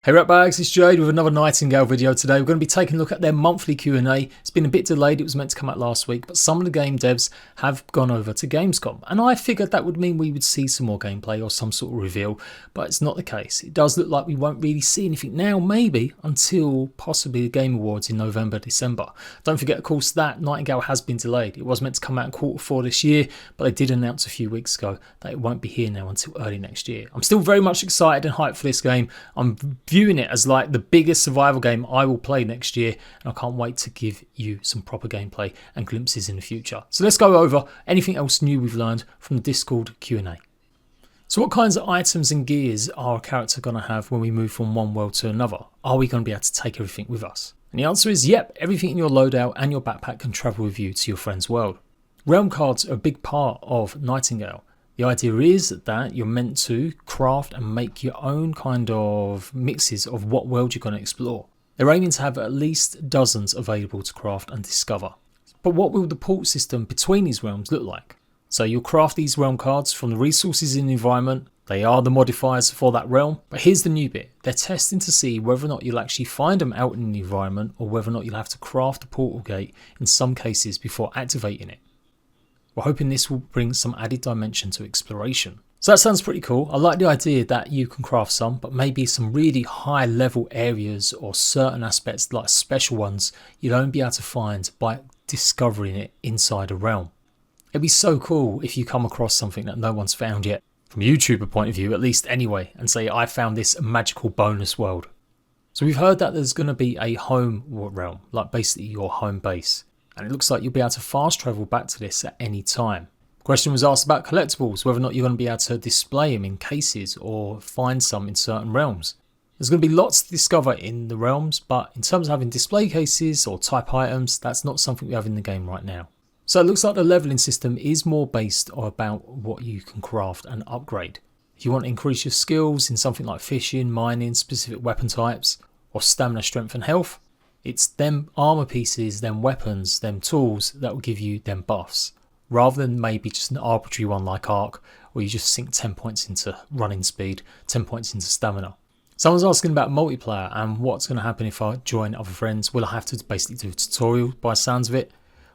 Hey Ratbags, it's Jade with another Nightingale video today. We're going to be taking a look at their monthly Q&A. It's been a bit delayed, it was meant to come out last week, but some of the game devs have gone over to Gamescom. And I figured that would mean we would see some more gameplay or some sort of reveal, but it's not the case. It does look like we won't really see anything now, maybe, until possibly the Game Awards in November, December. Don't forget, of course, that Nightingale has been delayed. It was meant to come out in Q4 this year, but they did announce a few weeks ago that it won't be here now until early next year. I'm still very much excited and hyped for this game. I'm viewing it as like the biggest survival game I will play next year, and I can't wait to give you some proper gameplay and glimpses in the future. So let's go over anything else new we've learned from the Discord Q&A. So what kinds of items and gears are our character going to have when we move from one world to another? Are we going to be able to take everything with us? And the answer is yep, everything in your loadout and your backpack can travel with you to your friend's world. Realm cards are a big part of Nightingale. The idea is that you're meant to craft and make your own kind of mixes of what world you're going to explore. They're aiming to have at least dozens available to craft and discover. But what will the port system between these realms look like? So you'll craft these realm cards from the resources in the environment. They are the modifiers for that realm. But here's the new bit. They're testing to see whether or not you'll actually find them out in the environment, or whether or not you'll have to craft a portal gate in some cases before activating it. We're hoping this will bring some added dimension to exploration. So that sounds pretty cool. I like the idea that you can craft some, but maybe some really high level areas or certain aspects, like special ones, you'll only be able to find by discovering it inside a realm. It'd be so cool if you come across something that no one's found yet, from a YouTuber point of view at least anyway, and say I found this magical bonus world. So we've heard that there's going to be a home realm, like basically your home base. And it looks like you'll be able to fast travel back to this at any time. The question was asked about collectibles, whether or not you're going to be able to display them in cases or find some in certain realms. There's going to be lots to discover in the realms, but in terms of having display cases or type items, that's not something we have in the game right now. So it looks like the leveling system is more based about what you can craft and upgrade. If you want to increase your skills in something like fishing, mining, specific weapon types, or stamina, strength and health, it's them armor pieces, them weapons, them tools that will give you them buffs, rather than maybe just an arbitrary one like Arc, where you just sink 10 points into running speed, 10 points into stamina. Someone's asking about multiplayer and what's going to happen if I join other friends. Will I have to basically do a tutorial by the sounds of it?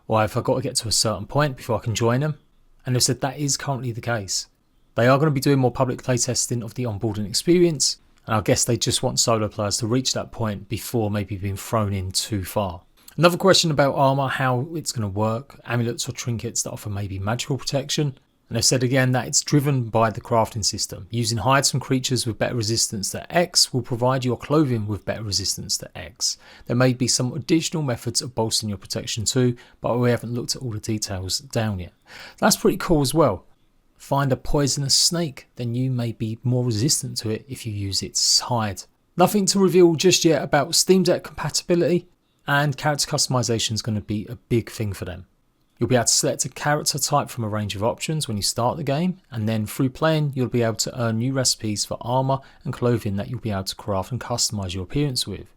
Or have I got to get to a certain point before I can join them? And they've said that is currently the case. They are going to be doing more public playtesting of the onboarding experience, and I guess they just want solo players to reach that point before maybe being thrown in too far. Another question about armour, how it's going to work, amulets or trinkets that offer maybe magical protection. And they've said again that it's driven by the crafting system. Using hides from creatures with better resistance to X will provide your clothing with better resistance to X. There may be some additional methods of bolstering your protection too, but we haven't looked at all the details down yet. That's pretty cool as well. Find a poisonous snake, then you may be more resistant to it if you use its hide. Nothing to reveal just yet about Steam Deck compatibility, and character customization is going to be a big thing for them. You'll be able to select a character type from a range of options when you start the game, and then through playing you'll be able to earn new recipes for armour and clothing that you'll be able to craft and customise your appearance with.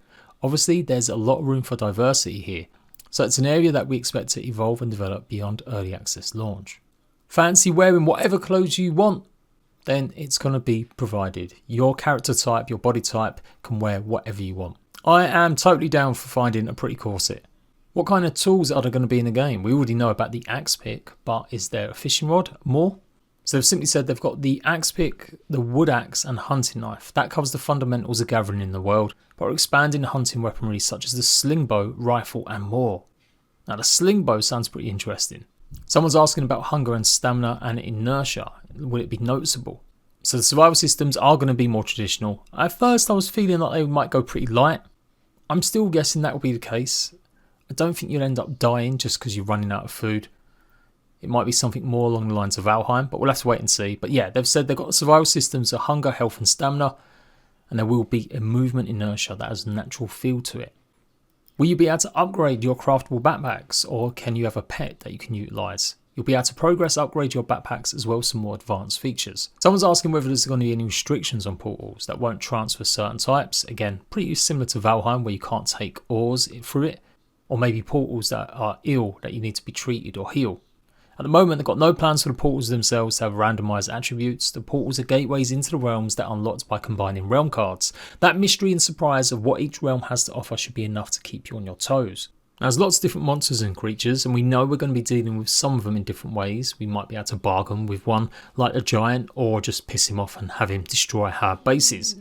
Obviously there's a lot of room for diversity here, so it's an area that we expect to evolve and develop beyond early access launch. Fancy wearing whatever clothes you want? Then it's going to be provided. Your character type, your body type can wear whatever you want. I am totally down for finding a pretty corset. What kind of tools are there going to be in the game? We already know about the axe pick, but is there a fishing rod? More? So they've simply said they've got the axe pick, the wood axe and hunting knife. That covers the fundamentals of gathering in the world, but are expanding the hunting weaponry such as the sling bow, rifle and more. Now the sling bow sounds pretty interesting. Someone's asking about hunger and stamina and inertia. Will it be noticeable? So the survival systems are going to be more traditional. At first I was feeling like they might go pretty light. I'm still guessing that will be the case. I don't think you'll end up dying just because you're running out of food. It might be something more along the lines of Valheim, but we'll have to wait and see. But yeah, they've said they've got survival systems of hunger, health and stamina, and there will be a movement inertia that has a natural feel to it. Will you be able to upgrade your craftable backpacks, or can you have a pet that you can utilise? You'll be able to progress upgrade your backpacks as well as some more advanced features. Someone's asking whether there's going to be any restrictions on portals that won't transfer certain types. Again, pretty similar to Valheim where you can't take ores through it, or maybe portals that are ill that you need to be treated or heal. At the moment, they've got no plans for the portals themselves to have randomised attributes. The portals are gateways into the realms that are unlocked by combining realm cards. That mystery and surprise of what each realm has to offer should be enough to keep you on your toes. Now, there's lots of different monsters and creatures, and we know we're going to be dealing with some of them in different ways. We might be able to bargain with one, like a giant, or just piss him off and have him destroy our bases.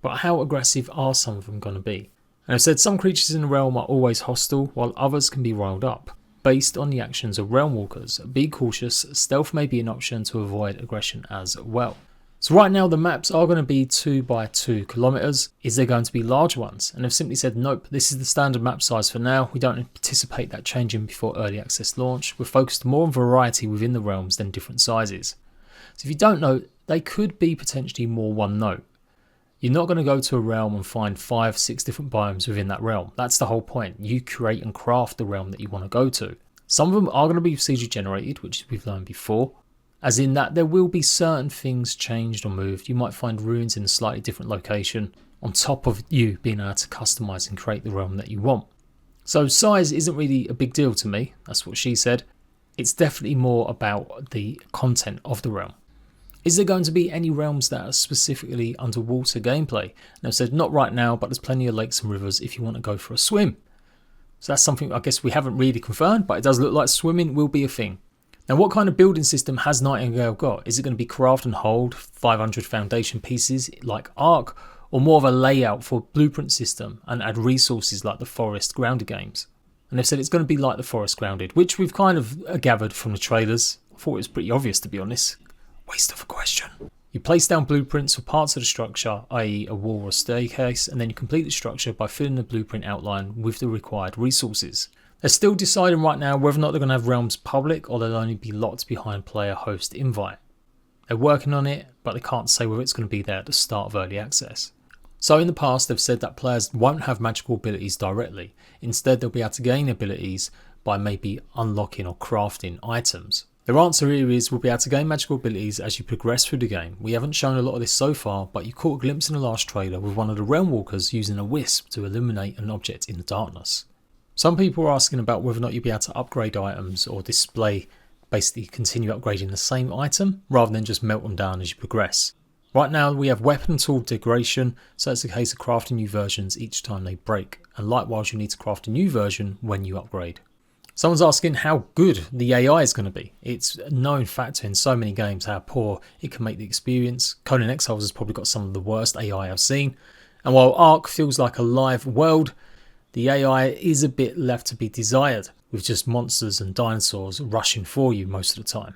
But how aggressive are some of them going to be? And I've said some creatures in the realm are always hostile, while others can be riled up. Based on the actions of realm walkers, be cautious, stealth may be an option to avoid aggression as well. So right now the maps are going to be 2 by 2 kilometers. Is there going to be larger ones? And they've simply said nope, this is the standard map size for now. We don't anticipate that changing before early access launch. We're focused more on variety within the realms than different sizes. So if you don't know, they could be potentially more one note. You're not going to go to a realm and find 5-6 different biomes within that realm. That's the whole point. You create and craft the realm that you want to go to. Some of them are going to be procedurally generated, which we've learned before, as in that there will be certain things changed or moved. You might find ruins in a slightly different location on top of you being able to customize and create the realm that you want. So size isn't really a big deal to me. That's what she said. It's definitely more about the content of the realm. Is there going to be any realms that are specifically underwater gameplay? And I've said not right now, but there's plenty of lakes and rivers if you want to go for a swim. So that's something I guess we haven't really confirmed, but it does look like swimming will be a thing. Now, what kind of building system has Nightingale got? Is it going to be craft and hold 500 foundation pieces like Ark, or more of a layout for blueprint system and add resources like the Forest Grounded games? And they've said it's going to be like the Forest Grounded, which we've kind of gathered from the trailers. I thought it was pretty obvious, to be honest. Waste of a question. You place down blueprints for parts of the structure, i.e. a wall or staircase, and then you complete the structure by filling the blueprint outline with the required resources. They're still deciding right now whether or not they're going to have realms public or they'll only be locked behind player host invite. They're working on it, but they can't say whether it's going to be there at the start of early access. So in the past they've said that players won't have magical abilities directly. Instead they'll be able to gain abilities by maybe unlocking or crafting items. Their answer here is we'll be able to gain magical abilities as you progress through the game. We haven't shown a lot of this so far, but you caught a glimpse in the last trailer with one of the realm walkers using a wisp to illuminate an object in the darkness. Some people are asking about whether or not you'll be able to upgrade items or display, basically continue upgrading the same item rather than just melt them down as you progress. Right now we have weapon tool degradation, so it's a case of crafting new versions each time they break, and likewise you need to craft a new version when you upgrade. Someone's asking how good the AI is going to be. It's a known factor in so many games how poor it can make the experience. Conan Exiles has probably got some of the worst AI I've seen. And while Ark feels like a live world, the AI is a bit left to be desired, with just monsters and dinosaurs rushing for you most of the time.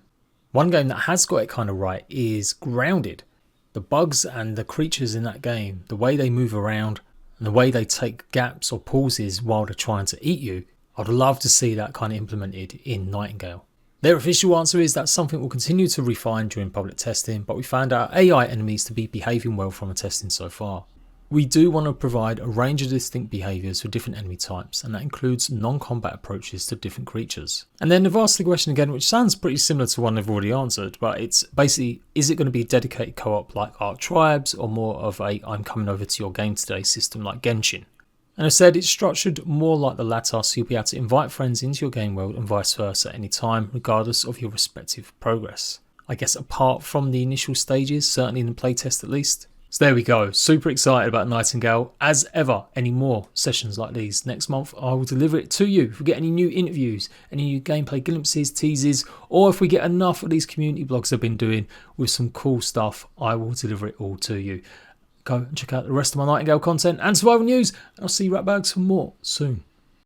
One game that has got it kind of right is Grounded. The bugs and the creatures in that game, the way they move around and the way they take gaps or pauses while they're trying to eat you, I'd love to see that kind of implemented in Nightingale. Their official answer is that something will continue to refine during public testing, but we found our AI enemies to be behaving well from the testing so far. We do want to provide a range of distinct behaviours for different enemy types, and that includes non-combat approaches to different creatures. And then they've asked the question again, which sounds pretty similar to one they've already answered, but it's basically, is it going to be a dedicated co-op like Ark Tribes, or more of a I'm coming over to your game today system like Genshin? And I said it's structured more like the latter, so you'll be able to invite friends into your game world and vice versa at any time, regardless of your respective progress. I guess apart from the initial stages, certainly in the playtest at least. So there we go, super excited about Nightingale. As ever, any more sessions like these next month, I will deliver it to you. If we get any new interviews, any new gameplay glimpses, teasers, or if we get enough of these community blogs I've been doing with some cool stuff, I will deliver it all to you. Go and check out the rest of my Nightingale content and survival news, and I'll see you right back for more soon.